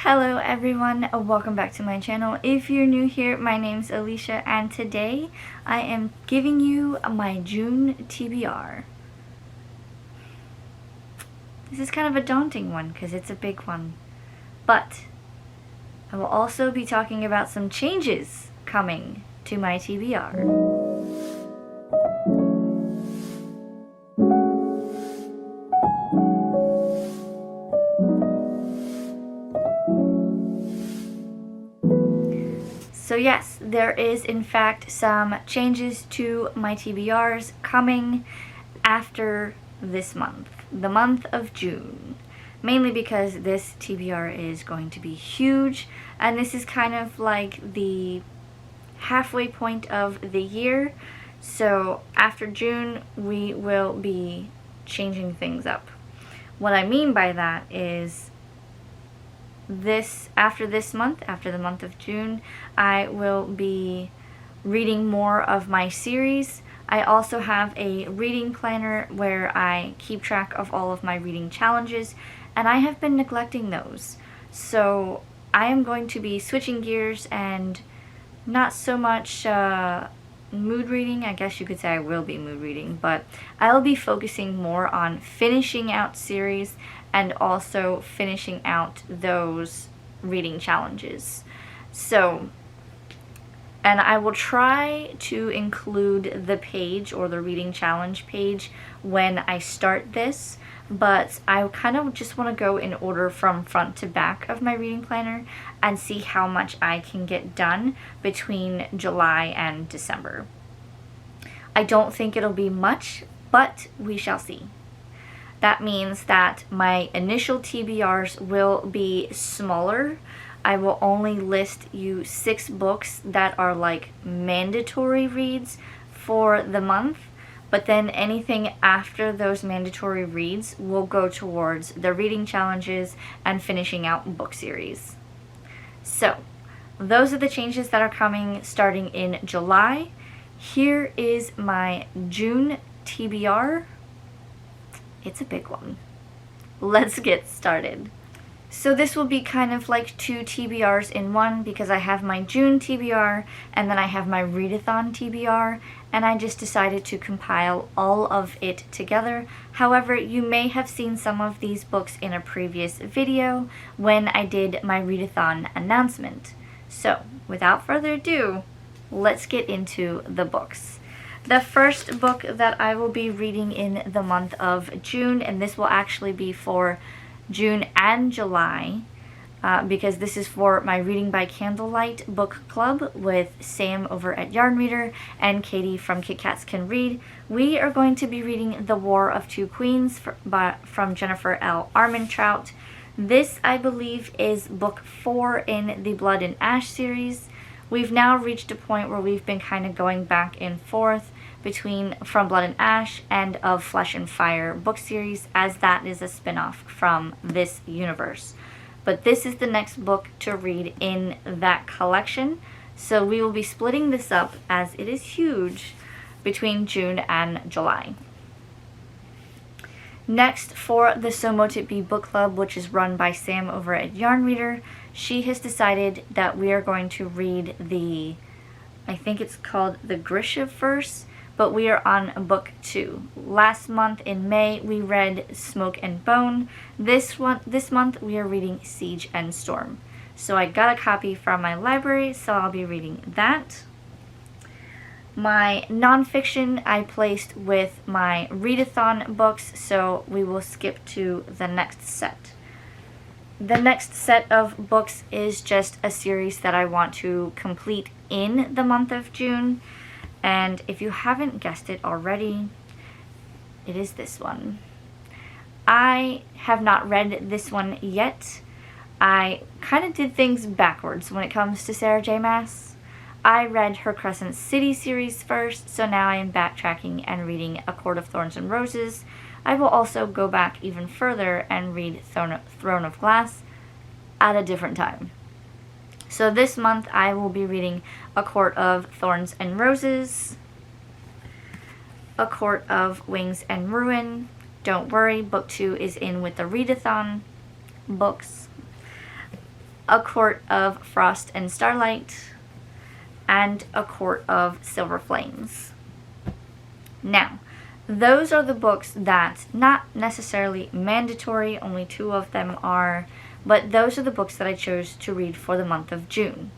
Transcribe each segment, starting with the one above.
Hello everyone, welcome back to my channel. If you're new here, my name's Alicia and today I am giving you my June TBR. This is kind of a daunting one because it's a big one, but I will also be talking about some changes coming to my TBR. So yes, there is in fact some changes to my TBRs coming after this month, the month of June. Mainly because this TBR is going to be huge, and this is kind of like the halfway point of the year. So after June, we will be changing things up. What I mean by that is after the month of June, I will be reading more of my series. I also have a reading planner where I keep track of all of my reading challenges, and I have been neglecting those. So I am going to be switching gears and not so much mood reading. I guess you could say I will be mood reading, but I'll be focusing more on finishing out series and also finishing out those reading challenges. So, and I will try to include the page or the reading challenge page when I start this, but I kind of just want to go in order from front to back of my reading planner and see how much I can get done between July and December. I don't think it'll be much, but we shall see. That means that my initial TBRs will be smaller. I will only list you 6 books that are like mandatory reads for the month, but then anything after those mandatory reads will go towards the reading challenges and finishing out book series. So, those are the changes that are coming starting in July. Here is my June TBR. It's a big one. Let's get started. So this will be kind of like 2 TBRs in one because I have my June TBR and then I have my readathon TBR, and I just decided to compile all of it together. However, you may have seen some of these books in a previous video when I did my readathon announcement. So without further ado, let's get into the books. The first book that I will be reading in the month of June, and this will actually be for June and July, because this is for my Reading by Candlelight book club with Sam over at Yarn Reader and Katie from Kit Kats Can Read. We are going to be reading The War of Two Queens from Jennifer L. Armentrout. This, I believe, is book 4 in the Blood and Ash series. We've now reached a point where we've been kind of going back and forth between From Blood and Ash and Of Flesh and Fire book series, as that is a spin-off from this universe. But this is the next book to read in that collection, so we will be splitting this up, as it is huge, between June and July. Next, for the So Mote It Be book club, which is run by Sam over at Yarn Reader, she has decided that we are going to read I think it's called the Grishaverse, but we are on book 2. Last month in May, we read Smoke and Bone. This month, we are reading Siege and Storm. So I got a copy from my library, so I'll be reading that. My nonfiction I placed with my readathon books, so we will skip to the next set. The next set of books is just a series that I want to complete in the month of June. And if you haven't guessed it already, it is this one. I have not read this one yet. I kind of did things backwards when it comes to Sarah J. Maas. I read her Crescent City series first, so now I am backtracking and reading A Court of Thorns and Roses. I will also go back even further and read Throne of Glass at a different time. So this month I will be reading A Court of Thorns and Roses, A Court of Wings and Ruin. Don't worry, book 2 is in with the readathon books. A Court of Frost and Starlight, and A Court of Silver Flames. Now, those are the books that, not necessarily mandatory, only 2 of them are, but those are the books that I chose to read for the month of June.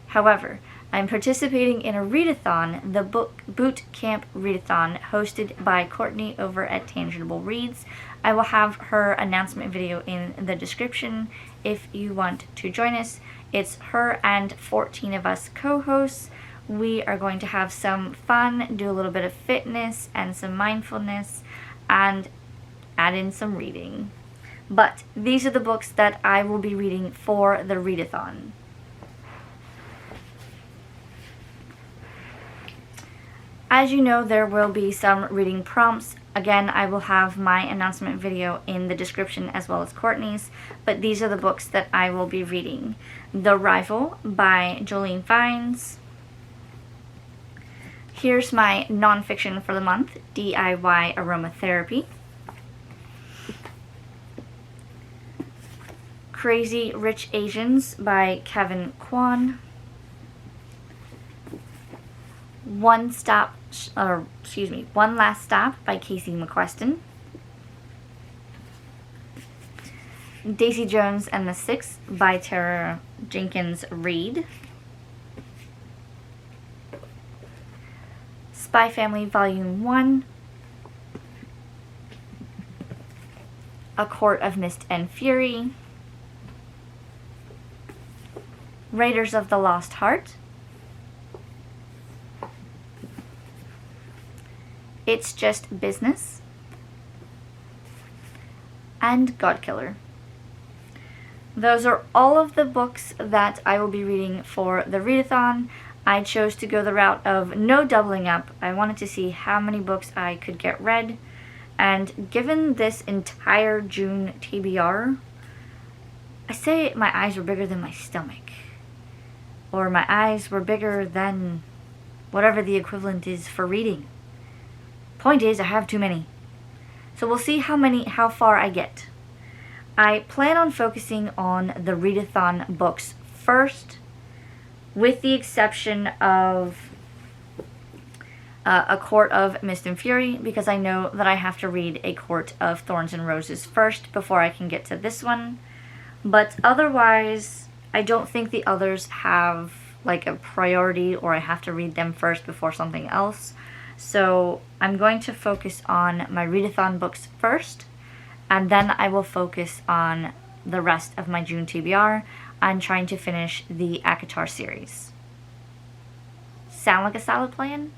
However, I'm participating in a readathon, the Boot Camp Readathon, hosted by Courtney over at Tangible Reads. I will have her announcement video in the description if you want to join us. It's her and 14 of us co-hosts. We are going to have some fun, do a little bit of fitness and some mindfulness, and add in some reading. But these are the books that I will be reading for the readathon. As you know, there will be some reading prompts. Again, I will have my announcement video in the description as well as Courtney's, but these are the books that I will be reading. The Rival by Jolene Vines. Here's my nonfiction for the month, DIY Aromatherapy. Crazy Rich Asians by Kevin Kwan. One Last Stop by Casey McQueston. Daisy Jones and the Six by Tara Jenkins Reid. Spy Family Volume 1. A Court of Mist and Fury. Raiders of the Lost Heart. It's Just Business. And Godkiller. Those are all of the books that I will be reading for the readathon. I chose to go the route of no doubling up. I wanted to see how many books I could get read. And given this entire June TBR, I say my eyes were bigger than my stomach. Or my eyes were bigger than whatever the equivalent is for reading. Point is, I have too many. So we'll see how far I get. I plan on focusing on the readathon books first, with the exception of A Court of Mist and Fury, because I know that I have to read A Court of Thorns and Roses first before I can get to this one. But otherwise, I don't think the others have like a priority, or I have to read them first before something else. So I'm going to focus on my readathon books first, and then I will focus on the rest of my June TBR. I'm trying to finish the ACOTAR series. Sound like a solid plan?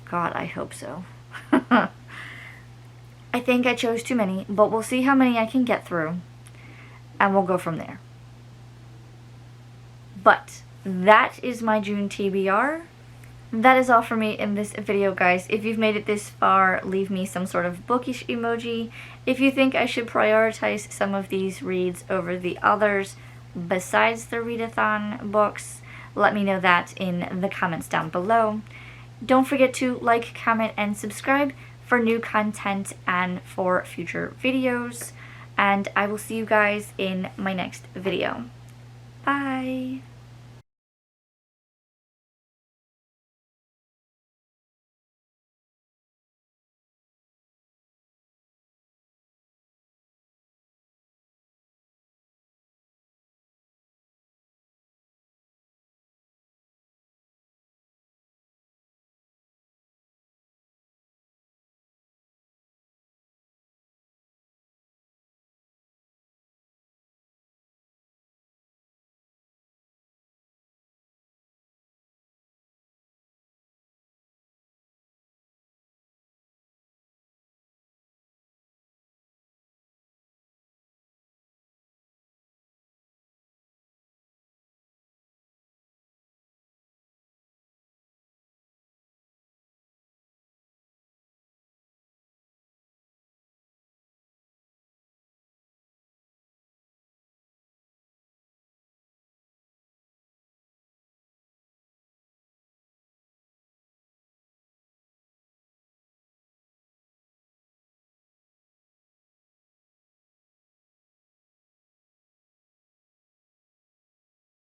God, I hope so. I think I chose too many, but we'll see how many I can get through, and we'll go from there. But that is my June TBR. That is all for me in this video, guys. If you've made it this far, leave me some sort of bookish emoji. If you think I should prioritize some of these reads over the others besides the readathon books, let me know that in the comments down below. Don't forget to like, comment, and subscribe for new content and for future videos. And I will see you guys in my next video. Bye!